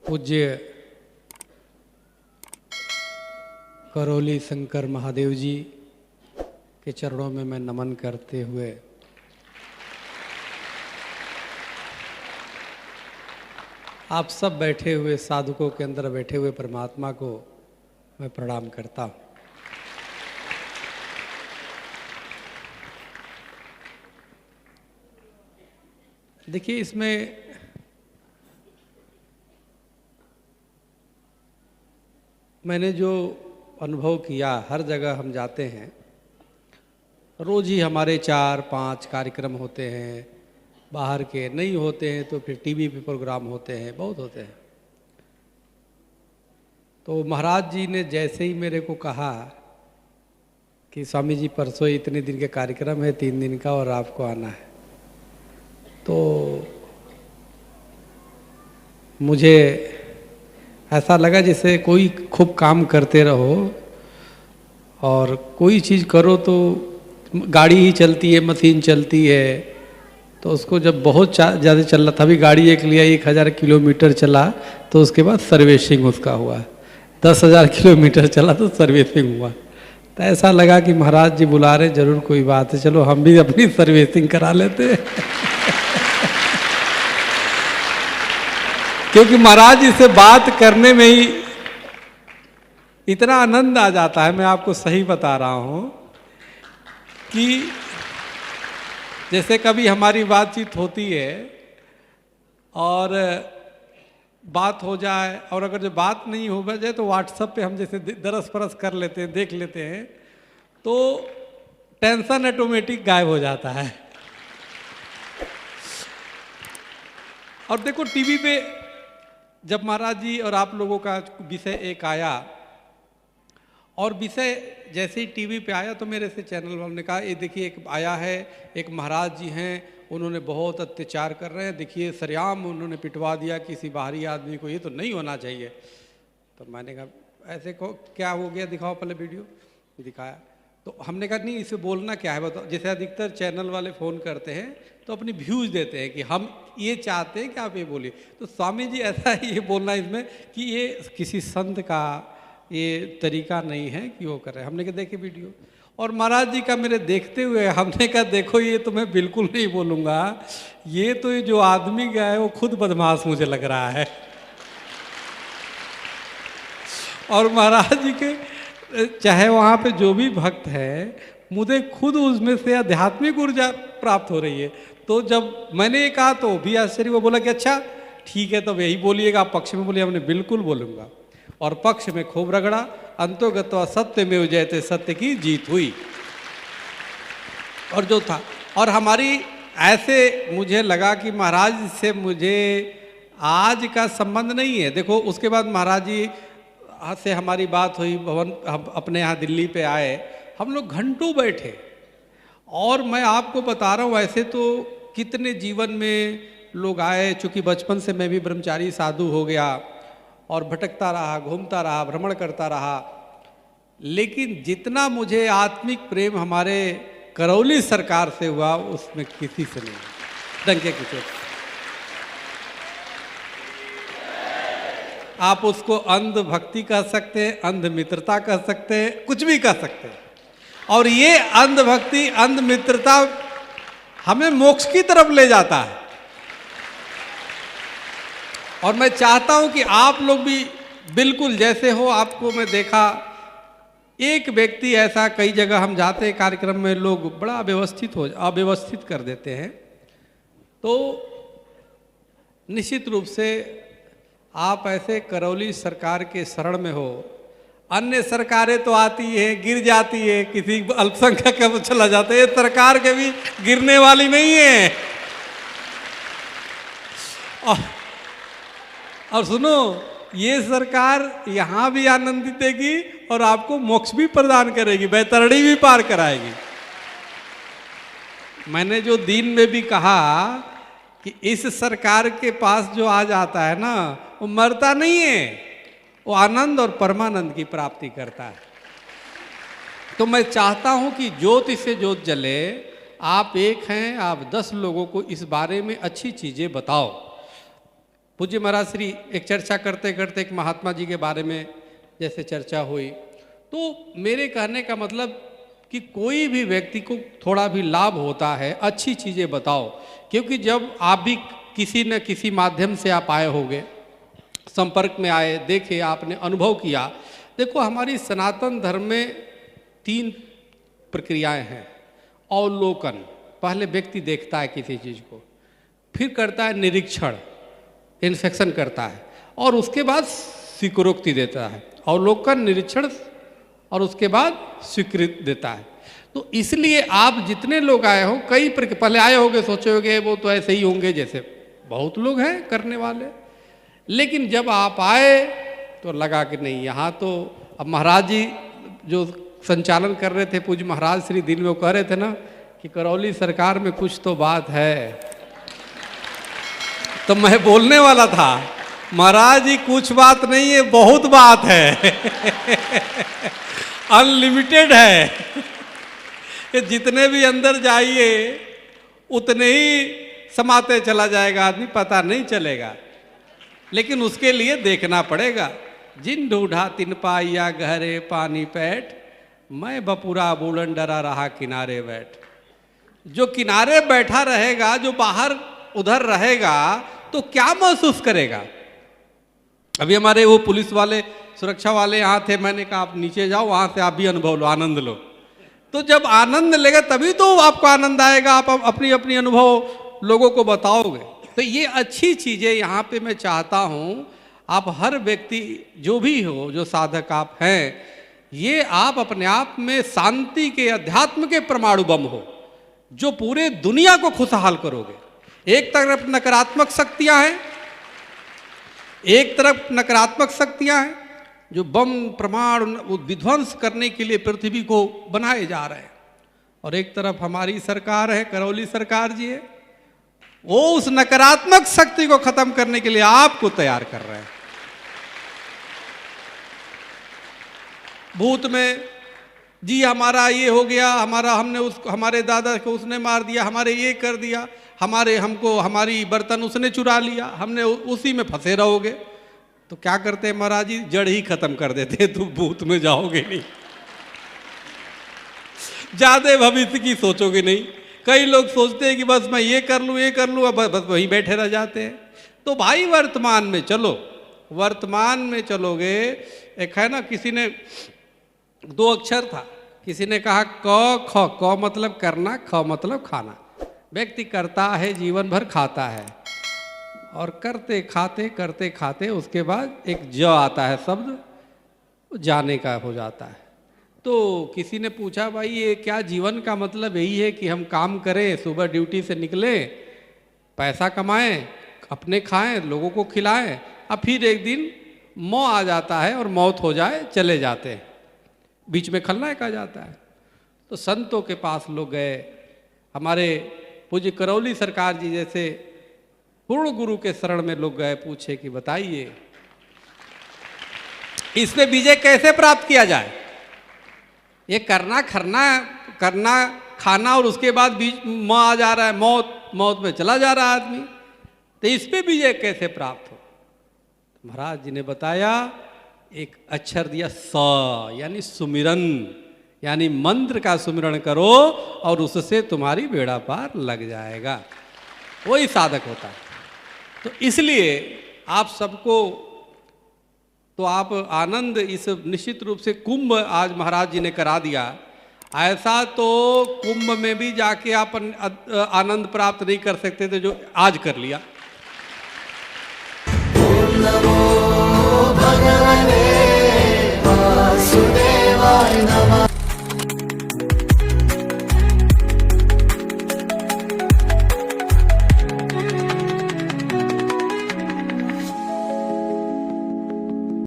पूज्य करौली शंकर महादेव जी के चरणों में मैं नमन करते हुए आप सब बैठे हुए साधुकों के अंदर बैठे हुए परमात्मा को मैं प्रणाम करता हूँ। देखिए, इसमें मैंने जो अनुभव किया, हर जगह हम जाते हैं, रोज़ ही हमारे 4-5 कार्यक्रम होते हैं, बाहर के नहीं होते हैं तो फिर टीवी पे प्रोग्राम होते हैं, बहुत होते हैं। तो महाराज जी ने जैसे ही मेरे को कहा कि स्वामी जी परसों इतने दिन के कार्यक्रम है, 3 दिन का, और आपको आना है, तो मुझे ऐसा लगा जैसे कोई खूब काम करते रहो और कोई चीज़ करो तो गाड़ी ही चलती है, मशीन चलती है, तो उसको जब बहुत ज़्यादा चल रहा था, अभी गाड़ी एक लिया 1000 किलोमीटर चला तो उसके बाद सर्विसिंग उसका हुआ, 10,000 किलोमीटर चला तो सर्विसिंग हुआ। तो ऐसा लगा कि महाराज जी बुला रहे, जरूर कोई बात है, चलो हम भी अपनी सर्विसिंग करा लेते हैं। क्योंकि महाराज जी से बात करने में ही इतना आनंद आ जाता है, मैं आपको सही बता रहा हूं कि जैसे कभी हमारी बातचीत होती है और बात हो जाए, और अगर जो बात नहीं हो जाए तो व्हाट्सएप पे हम जैसे दरस परस कर लेते हैं, देख लेते हैं, तो टेंशन ऑटोमेटिक गायब हो जाता है। और देखो, टीवी पे जब महाराज जी और आप लोगों का विषय एक आया, और विषय जैसे ही टीवी पे आया तो मेरे से चैनल वालों ने कहा, ये देखिए एक आया है, एक महाराज जी हैं, उन्होंने बहुत अत्याचार कर रहे हैं, देखिए सरेआम उन्होंने पिटवा दिया किसी बाहरी आदमी को, ये तो नहीं होना चाहिए। तो मैंने कहा ऐसे को क्या हो गया, दिखाओ पहले वीडियो। दिखाया तो हमने कहा नहीं, इसे बोलना क्या है बताओ। जैसे अधिकतर चैनल वाले फ़ोन करते हैं तो अपनी व्यूज़ देते हैं कि हम ये चाहते हैं कि आप ये बोलिए, तो स्वामी जी ऐसा ही ये बोलना इसमें कि ये किसी संत का ये तरीका नहीं है कि वो कर रहे हैं। हमने कहा देखे वीडियो, और महाराज जी का मेरे देखते हुए हमने कहा देखो ये तो मैं बिल्कुल नहीं बोलूँगा, ये तो ये जो आदमी गया है वो खुद बदमाश मुझे लग रहा है। और महाराज जी के चाहे वहाँ पे जो भी भक्त है, मुझे खुद उसमें से आध्यात्मिक ऊर्जा प्राप्त हो रही है। तो जब मैंने ये कहा तो भी आश्चर्य, वो बोला कि अच्छा ठीक है, तो यही बोलिएगा, आप पक्ष में बोलिए। हमने बिल्कुल बोलूँगा, और पक्ष में खूब रगड़ा। अंतोगत्वा सत्य में जयते, सत्य की जीत हुई। और जो था, और हमारी ऐसे मुझे लगा कि महाराज से मुझे आज का संबंध नहीं है। देखो, उसके बाद महाराज जी से हमारी बात हुई, भवन हम अपने यहाँ दिल्ली पे आए, हम लोग घंटों बैठे, और मैं आपको बता रहा हूँ ऐसे तो कितने जीवन में लोग आए, चूँकि बचपन से मैं भी ब्रह्मचारी साधु हो गया और भटकता रहा, घूमता रहा, भ्रमण करता रहा, लेकिन जितना मुझे आत्मिक प्रेम हमारे करौली सरकार से हुआ उसमें किसी से नहीं, डंके की चोट। आप उसको अंध भक्ति कह सकते हैं, अंध मित्रता कह सकते हैं, कुछ भी कह सकते हैं, और ये अंध भक्ति, अंध मित्रता हमें मोक्ष की तरफ ले जाता है। और मैं चाहता हूं कि आप लोग भी बिल्कुल जैसे हो, आपको मैं देखा एक व्यक्ति ऐसा, कई जगह हम जाते हैं कार्यक्रम में, लोग बड़ा अव्यवस्थित कर देते हैं, तो निश्चित रूप से आप ऐसे करौली सरकार के शरण में हो। अन्य सरकारें तो आती है, गिर जाती है, किसी अल्पसंख्यक का चला जाता है, ये सरकार के भी गिरने वाली नहीं है। और सुनो, ये सरकार यहाँ भी आनंदित देगी और आपको मोक्ष भी प्रदान करेगी, बैतरणी भी पार कराएगी। मैंने जो दिन में भी कहा कि इस सरकार के पास जो आ जाता है ना, वो मरता नहीं है, वो आनंद और परमानंद की प्राप्ति करता है। तो मैं चाहता हूं कि ज्योति से ज्योत जले। आप एक हैं, आप 10 लोगों को इस बारे में अच्छी चीजें बताओ। पूज्य महाराज श्री एक चर्चा करते करते एक महात्मा जी के बारे में जैसे चर्चा हुई, तो मेरे कहने का मतलब कि कोई भी व्यक्ति को थोड़ा भी लाभ होता है, अच्छी चीज़ें बताओ, क्योंकि जब आप भी किसी न किसी माध्यम से आप आए होंगे, संपर्क में आए, देखे, आपने अनुभव किया। देखो हमारी सनातन धर्म में 3 प्रक्रियाएं हैं। अवलोकन, पहले व्यक्ति देखता है किसी चीज़ को, फिर करता है निरीक्षण, इन्फेक्शन करता है, और उसके बाद स्वीकृति देता है। अवलोकन, निरीक्षण और उसके बाद स्वीकृति देता है। तो इसलिए आप जितने लोग आए हो, कई पहले आए होंगे, सोचे होंगे वो तो ऐसे ही होंगे, जैसे बहुत लोग हैं करने वाले, लेकिन जब आप आए तो लगा कि नहीं, यहाँ तो अब महाराज जी जो संचालन कर रहे थे, पूज्य महाराज श्री दिन में वो कह रहे थे ना कि करौली सरकार में कुछ तो बात है, तो मैं बोलने वाला था महाराज जी कुछ बात नहीं है, बहुत बात है अनलिमिटेड है कि जितने भी अंदर जाइए उतने ही समाते चला जाएगा आदमी, पता नहीं चलेगा। लेकिन उसके लिए देखना पड़ेगा। जिन ढूंढा तिन पाइया गहरे पानी पैठ, मैं बपुरा बूलन डरा रहा किनारे बैठ। जो किनारे बैठा रहेगा, जो बाहर उधर रहेगा, तो क्या महसूस करेगा। अभी हमारे वो पुलिस वाले, सुरक्षा वाले यहाँ थे, मैंने कहा आप नीचे जाओ, वहाँ से आप भी अनुभव लो, आनंद लो। तो जब आनंद लेगा तभी तो आपको आनंद आएगा, आप अपनी अपनी अनुभव लोगों को बताओगे। तो ये अच्छी चीज़ें यहाँ पे मैं चाहता हूँ, आप हर व्यक्ति जो भी हो, जो साधक आप हैं, ये आप अपने आप में शांति के, अध्यात्म के परमाणु बम हो, जो पूरे दुनिया को खुशहाल करोगे। एक तरफ नकारात्मक शक्तियाँ हैं, एक तरफ नकारात्मक शक्तियाँ हैं जो बम परमाणु विध्वंस करने के लिए पृथ्वी को बनाए जा रहे हैं, और एक तरफ हमारी सरकार है, करौली सरकार जी है, वो उस नकारात्मक शक्ति को खत्म करने के लिए आपको तैयार कर रहे हैं। भूत में जी हमारा ये हो गया, हमारे दादा को उसने मार दिया, हमारे ये कर दिया, हमारी बर्तन उसने चुरा लिया, हमने उसी में फंसे रहोगे। तो क्या करते हैं महाराज जी, जड़ ही खत्म कर देते हैं, तुम भूत में जाओगे नहीं, ज्यादा भविष्य की सोचोगे नहीं। कई लोग सोचते हैं कि बस मैं ये कर लूँ, बस वहीं बैठे रह जाते हैं। तो भाई वर्तमान में चलो, वर्तमान में चलोगे। एक है ना, किसी ने 2 अक्षर था, किसी ने कहा क ख, क मतलब करना, ख मतलब खाना। व्यक्ति करता है, जीवन भर खाता है, और करते खाते उसके बाद एक ज आता है शब्द, जाने का हो जाता है। तो किसी ने पूछा भाई ये क्या जीवन का मतलब यही है कि हम काम करें, सुबह ड्यूटी से निकलें, पैसा कमाएं, अपने खाएं, लोगों को खिलाएं, अब फिर एक दिन मौत आ जाता है और मौत हो जाए, चले जाते हैं, बीच में खलनायक आ जाता है। तो संतों के पास लोग गए, हमारे पूज्य करौली सरकार जी जैसे पूर्ण गुरु के शरण में लोग गए, पूछे कि बताइए इसमें विजय कैसे प्राप्त किया जाए। ये करना खाना और उसके बाद बीच मौत आ जा रहा है, मौत में चला जा रहा है आदमी, तो इस पे विजय कैसे प्राप्त हो। महाराज जी ने बताया, एक अक्षर दिया स, यानी सुमिरन, यानी मंत्र का सुमिरन करो और उससे तुम्हारी बेड़ा पार लग जाएगा। वही साधक होता है। तो इसलिए आप सबको, तो आप आनंद इस निश्चित रूप से कुंभ आज महाराज जी ने करा दिया। ऐसा तो कुंभ में भी जाके आप आनंद प्राप्त नहीं कर सकते थे जो आज कर लिया।